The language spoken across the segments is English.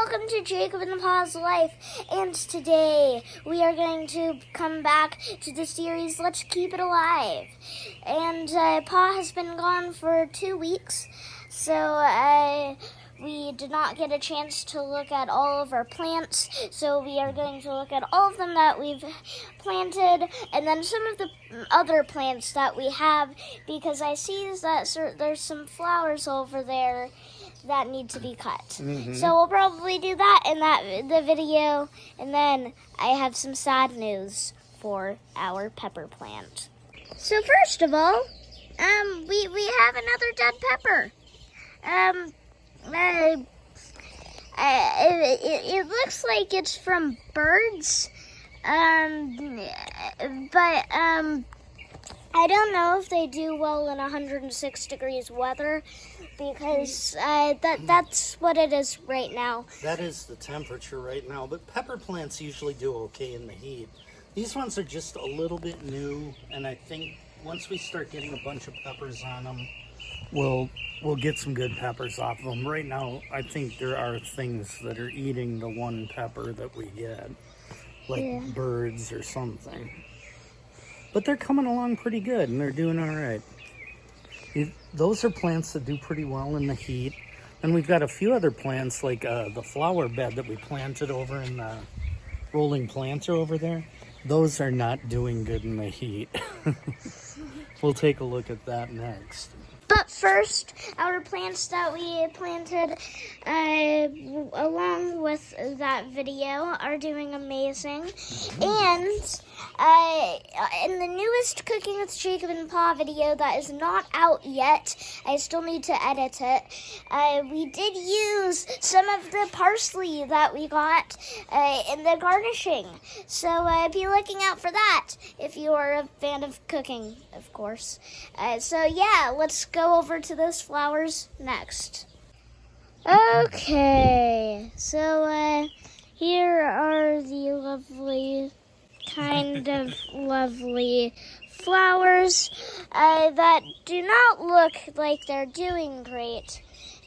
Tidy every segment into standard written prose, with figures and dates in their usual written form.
welcome to Jacob and Pa's Life, and today we are going to come back to the series Let's Keep It Alive. And Pa has been gone for 2 weeks, so we did not get a chance to look at all of our plants, so we are going to look at all of them that we've planted, and then some of the other plants that we have, because I see that there's some flowers over there that need to be cut. So we'll probably do that in the video, and then I have some sad news for our pepper plant. So first of all, we have another dead pepper. It looks like it's from birds, but I don't know if they do well in 106 degrees weather, because that's what it is right now. That is the temperature right now, but pepper plants usually do okay in the heat. These ones are just a little bit new, and I think once we start getting a bunch of peppers on them, we'll get some good peppers off of them. Right now, I think there are things that are eating the one pepper that we get, like birds or something. But they're coming along pretty good, and they're doing all right. Those are plants that do pretty well in the heat. And we've got a few other plants, like the flower bed that we planted over in the rolling planter over there. Those are not doing good in the heat. We'll take a look at that next. But first, our plants that we planted along with that video are doing amazing. And in the newest Cooking with Jacob and Pa video that is not out yet, I still need to edit it, we did use some of the parsley that we got in the garnishing. So be looking out for that if you are a fan of cooking, of course. So yeah, let's go over to those flowers next. Okay, so here are the lovely, kind of lovely flowers that do not look like they're doing great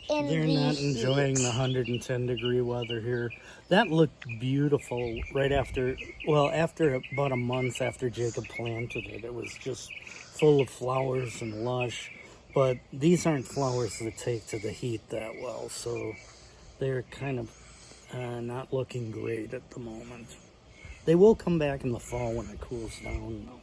in the heat. They're not enjoying the 110 degree weather here. That looked beautiful right after about a month after Jacob planted it. It was just full of flowers and lush. But these aren't flowers that take to the heat that well, so they're kind of not looking great at the moment. They will come back in the fall when it cools down, though.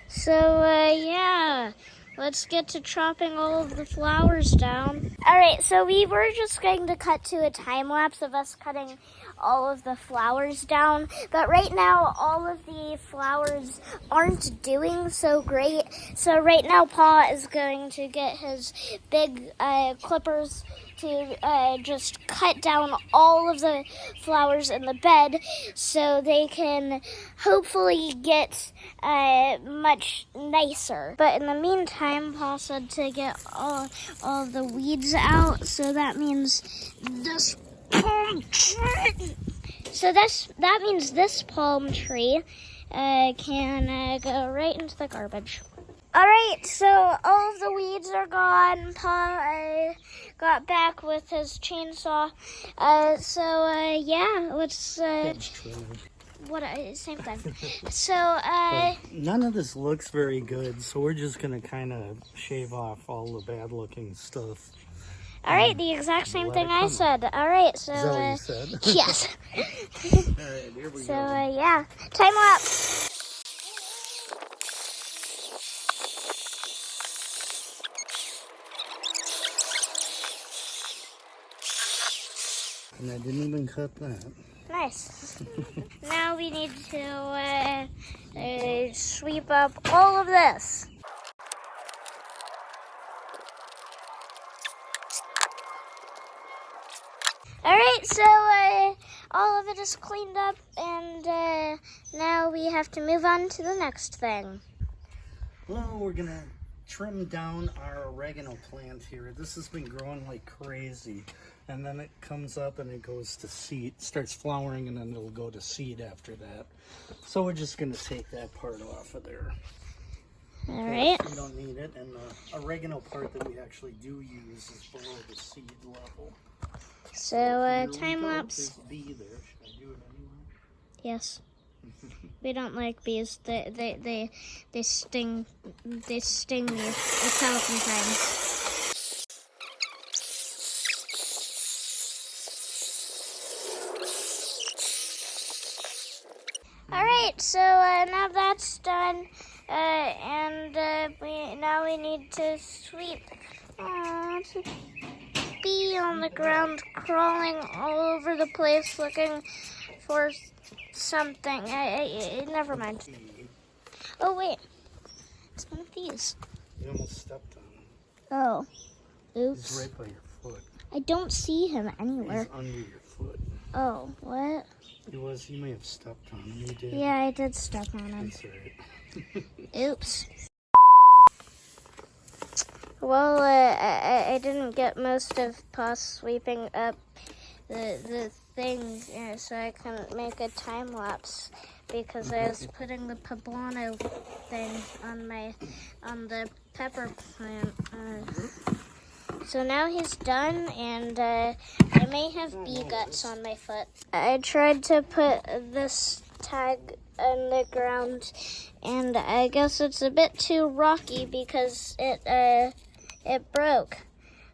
So, yeah, let's get to chopping all of the flowers down. All right, so we were just going to cut to a time lapse of us cutting all of the flowers down, but right now all of the flowers aren't doing so great. So right now Pa is going to get his big clippers to just cut down all of the flowers in the bed so they can hopefully get much nicer. But in the meantime, Pa said to get all of the weeds out, so that means this palm tree. So that means this palm tree can go right into the garbage. All right, so all of the weeds are gone. Pa got back with his chainsaw. Yeah, let's same thing. So none of this looks very good, so we're just gonna kind of shave off all the bad looking stuff. All right, the exact same thing I said. All right, so is that what you said? yes. All right, here we go. Yeah, time lapse. And I didn't even cut that. Nice. Now we need to sweep up all of this. All right, so all of it is cleaned up, and now we have to move on to the next thing. Well, we're gonna trim down our oregano plant here. This has been growing like crazy, and then it comes up and it goes to seed, starts flowering, and then it'll go to seed after that. So we're just gonna take that part off of there. All right. We don't need it, and the oregano part that we actually do use is below the seed level. So, time lapse. There's a bee there. Should I do it anyway? Yes. We don't like bees. They sting. They sting you 1,000 times. All right, so now that's done, and we need to sweep. It's a bee on the ground, crawling all over the place, looking for something. Never mind. Oh wait, it's one of these. You almost stepped on him. Oh, He's oops. right by your foot. I don't see him anywhere. He's under your foot. Oh, what? He was. You may have stepped on him. You did. Yeah, I did step on him. That's all right. Oops. Well, I didn't get most of Pa's sweeping up the thing, so I couldn't make a time lapse because I was putting the poblano thing on the pepper plant. So now he's done, and I may have bee guts on my foot. I tried to put this tag on the ground, and I guess it's a bit too rocky because it broke.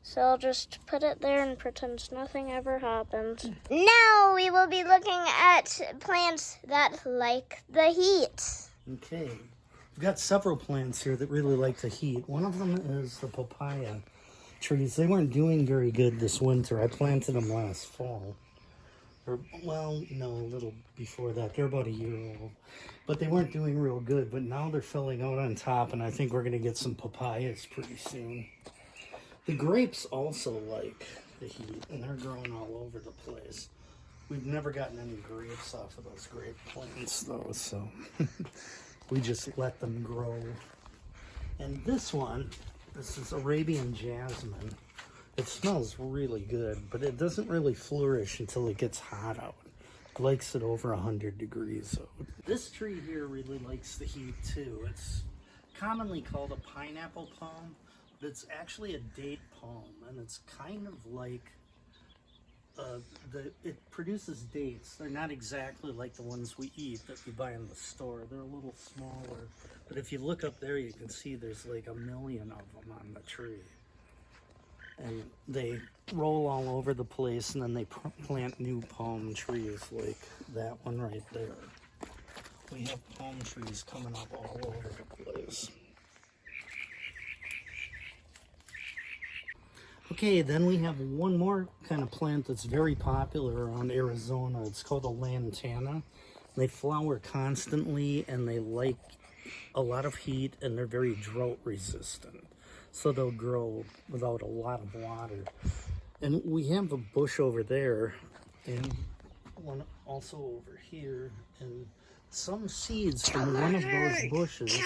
So I'll just put it there and pretend nothing ever happened. Now we will be looking at plants that like the heat. Okay. We've got several plants here that really like the heat. One of them is the papaya trees. They weren't doing very good this winter. I planted them last fall. Or, well, no, a little before that. They're about a year old. But they weren't doing real good. But now they're filling out on top, and I think we're going to get some papayas pretty soon. The grapes also like the heat, and they're growing all over the place. We've never gotten any grapes off of those grape plants, though, so we just let them grow. And this one, this is Arabian jasmine. It smells really good, but it doesn't really flourish until it gets hot out. It likes it over 100 degrees out. This tree here really likes the heat, too. It's commonly called a pineapple palm. It's actually a date palm, and it's kind of like it produces dates. They're not exactly like the ones we eat that we buy in the store. They're a little smaller, but if you look up there, you can see there's like 1 million of them on the tree, and they roll all over the place. And then they plant new palm trees like that one right there. We have palm trees coming up all over the place. Okay, then we have one more kind of plant that's very popular around Arizona. It's called a lantana. They flower constantly, and they like a lot of heat, and they're very drought resistant. So they'll grow without a lot of water. And we have a bush over there, and one also over here, and some seeds from one of those bushes.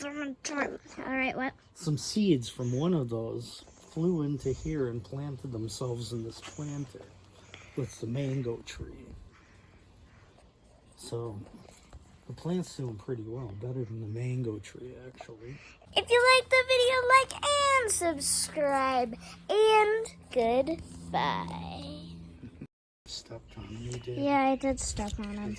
All right, what? Some seeds from one of those flew into here and planted themselves in this planter with the mango tree. So the plant's doing pretty well, better than the mango tree actually. If you like the video, like and subscribe, and goodbye. Stepped on him, you did. Yeah, I did step on him.